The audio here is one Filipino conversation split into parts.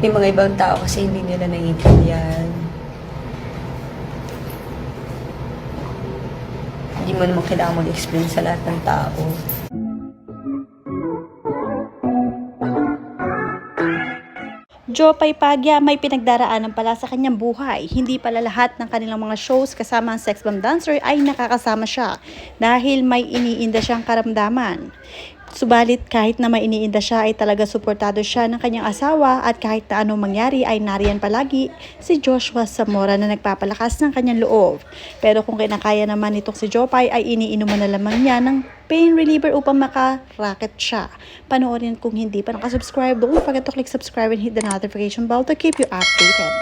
May mga ibang tao kasi hindi nila naiintindihan. Hindi mo naman kailangan mag-explain sa lahat ng tao. Jopay Pagya may pinagdaraanan pala sa kanyang buhay. Hindi pala lahat ng kanilang mga shows kasama ang sex bomb dancer ay nakakasama siya dahil may iniinda siyang karamdaman. Subalit kahit na may iniinda siya ay talaga suportado siya ng kanyang asawa at kahit na anong mangyari ay nariyan palagi si Joshua Zamora na nagpapalakas ng kanyang loob. Pero kung kinakaya naman itong si Jopay ay iniinuman na lamang niya ng pain reliever upang makaraket siya. Panoorin kung hindi pa nakasubscribe, don't forget to click subscribe and hit the notification bell to keep you updated.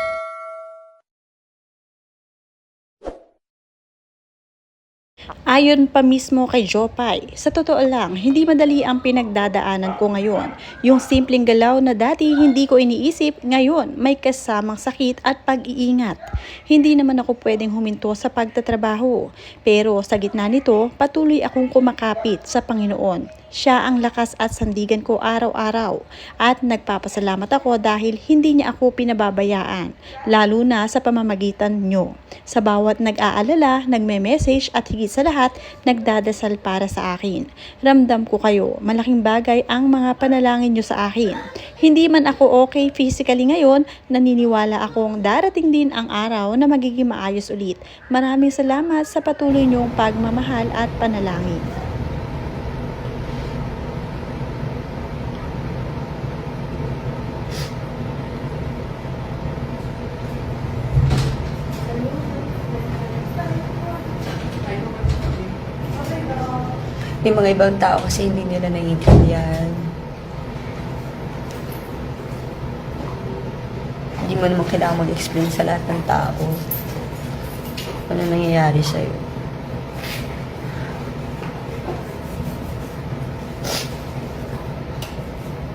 Ayon pa mismo kay Jopay, sa totoo lang, hindi madali ang pinagdadaanan ko ngayon. Yung simpleng galaw na dati hindi ko iniisip, ngayon may kasamang sakit at pag-iingat. Hindi naman ako pwedeng huminto sa pagtatrabaho. Pero sa gitna nito, patuloy akong kumakapit sa Panginoon. Siya ang lakas at sandigan ko araw-araw. At nagpapasalamat ako dahil hindi niya ako pinababayaan, lalo na sa pamamagitan nyo. Sa bawat nag-aalala, nagme-message at higit sa lahat, nagdadasal para sa akin. Ramdam ko kayo, malaking bagay ang mga panalangin nyo sa akin. Hindi man ako okay physically ngayon, naniniwala akong darating din ang araw na magiging maayos ulit. Maraming salamat sa patuloy nyong pagmamahal at panalangin. May mga ibang tao kasi hindi nila naiintindihan. Hindi mo naman kailangan mag-explain sa lahat ng tao ano nangyayari sa'yo.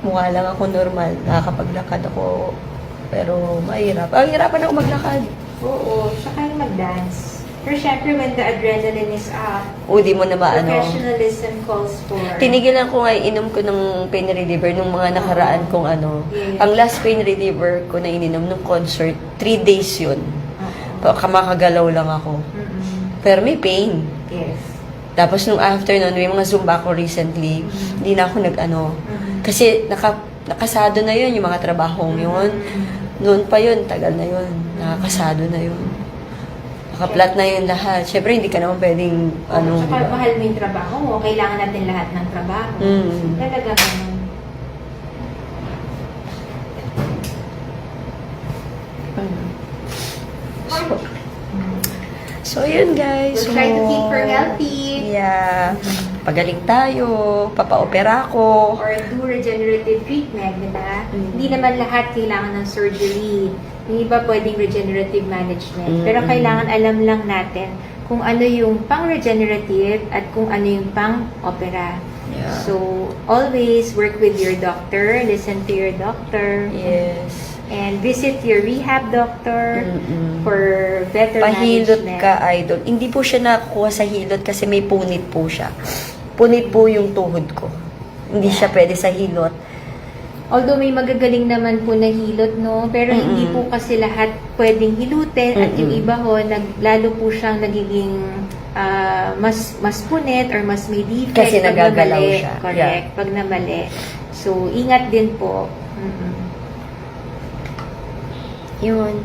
Mukha lang ako normal, nakakapaglakad ako, pero mahirap. Ang hirapan ako maglakad. Oo, saka yung mag-dance. Pero syempre, when the adrenaline is up, O, di mo na maano. professionalism calls for... Tinigilan ko nga, inom ko ng pain reliever nung mga nakaraan kong ano. Yes. Ang last pain reliever ko na ininom nung concert, 3 days yun. Makagalaw lang ako. Pero may pain. Yes. Tapos nung after nun, may mga Zumba ko recently, hindi na ako nag-ano. Kasi nakasado na yun, yung mga trabahong yun. Noon pa yun, tagal na yun. Nakakasado na yun. Nakaplat na yun lahat. Siyempre, hindi ka naman pwedeng, ano, Saka diba? mahal mo yung trabaho mo, kailangan natin lahat ng trabaho. Talaga ganun. So, yun guys. We'll try to keep her healthy. Yeah. Pagaling tayo, papaopera ko. Or do regenerative treatment, di ba? Hindi naman lahat kailangan ng surgery. Yung iba pwedeng regenerative management. Pero kailangan alam lang natin kung ano yung pang-regenerative at kung ano yung pang-opera. Yeah. So, always work with your doctor, listen to your doctor. Yes. And visit your rehab doctor for better Pahilot management. ka, idol. Hindi po siya nakukuha sa hilot kasi may punit po siya. Punit po yung tuhod ko. Hindi siya pwede sa hilot. Although may magagaling naman po na hilot, no? Pero hindi po kasi lahat pwedeng hilutin at yung iba ho, lalo po siyang nagiging mas punit or mas may defect. Kasi pag nagagalaw namali. siya. Correct. Yeah. Pag namali. So, ingat din po. Yun.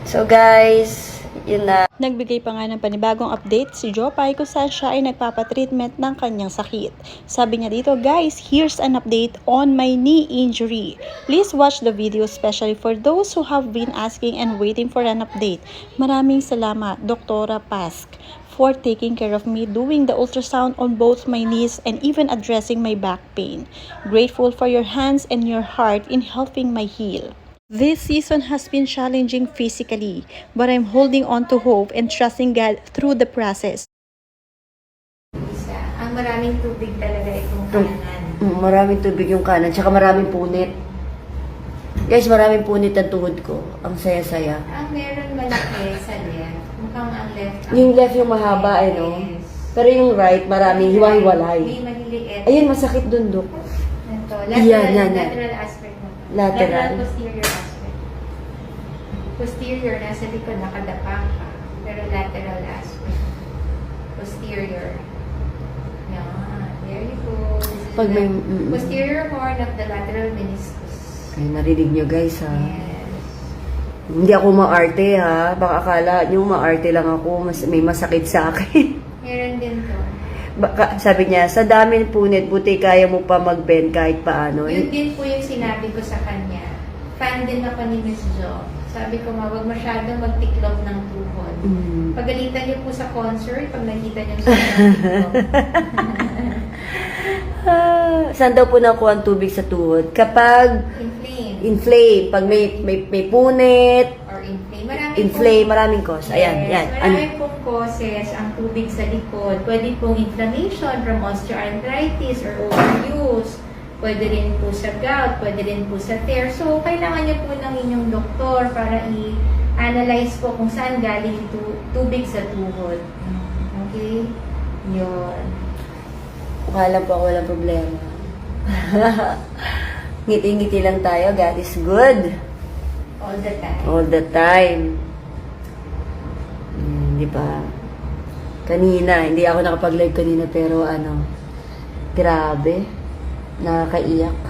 So, guys, yun na. Nagbigay pa nga ng panibagong update si Jopay kung saan siya ay nagpapatreatment ng kanyang sakit. Sabi niya dito, guys, here's an update on my knee injury. Please watch the video especially for those who have been asking and waiting for an update. Maraming salamat, Dr. Pask, for taking care of me, doing the ultrasound on both my knees and even addressing my back pain. Grateful for your hands and your heart in helping my heal. This season has been challenging physically, but I'm holding on to hope and trusting God through the process. Ang maraming tubig talaga itong kanan. Maraming tubig yung kanan, tsaka maraming punit. Guys, maraming punit ang tuhod ko. Ang saya-saya. Ang meron malaki sa left. Mukhang ang left. Yung left yung mahaba, eh, no? Yes. Pero yung right, maraming hiwa-hiwalay. May maliliit. Ayun, masakit dun, Dok. Ito, Yan. lateral aspect na. Lateral. Posterior aspect. Posterior, nasa likod, nakadapa ka. Pero lateral aspect. Posterior. Yan. There you go. This is Pag may- the posterior horn of the lateral meniscus. Ay, narinig nyo guys ha. Yes. Hindi ako maarte ha. Baka akala nyo maarte lang ako. May masakit sa akin. Meron din to. Baka, sabi niya, sa dami ng punit, buti kaya mo pa mag-bend kahit paano. Yun din po yung sinabi ko sa kanya. Fan din ako ni Miss Jo. Sabi ko nga, huwag masyadong magtiklop ng tuhod. Mm. Pagalitan niyo po sa concert, pag nakita niyo sa tiklop. Saan daw po nakuha ang tubig sa tuhod? Kapag Inflame. inflame, pag may punit, Or inflame. maraming cause. Ayan, Yes, yan. Marami pong causes ang tubig sa likod. Pwede pong inflammation from osteoarthritis or overuse. Pwede rin po sa gout, pwede rin po sa tear. So, kailangan niyo po ng inyong doktor para i-analyze po kung saan galing tubig sa tuhod. Okay? Yun. Akala po ako walang problema. Ngiti-ngiti lang tayo. God is good. All the time. All the time. Di ba? Kanina, hindi ako nakapag-live kanina pero grabe. Nakakaiyak.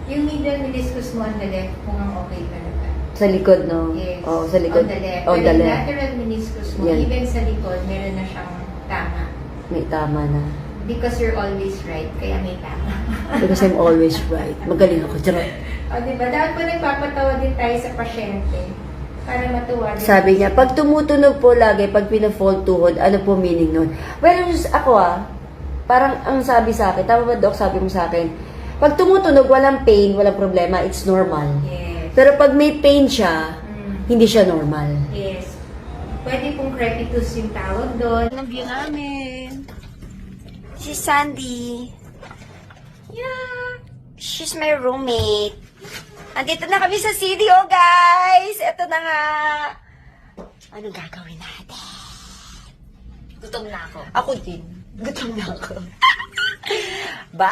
Yung medial meniscus mo on the left, mukhang okay talaga. Sa likod, no? Yes. Oo, sa likod. On the left. On Pero the yung left. lateral meniscus mo, Yan. even sa likod, meron na siyang tama. May tama na. Because you're always right, kaya may tama. Because I'm always right. Magaling ako. Charot. O, diba? Dapat po nagpapatawa din tayo sa pasyente para matuwa din. Sabi niya, pag tumutunog po lagi, pag pina-fold tuhod, ano po meaning nun? Well, ako parang ang sabi sa akin, tama ba Doc, sabi mo sa akin, pag tumutunog, walang pain, walang problema, it's normal. Yes. Pero pag may pain siya, hindi siya normal. Yes. Pwede pong crepitus yung tawag doon. Ang view namin. Si Sandy. Yeah. She's my roommate. Andito na kami sa CDO, guys. Ito na nga. Anong gagawin natin? Gutom na ako. Ako din. Gutom na ako. Ba?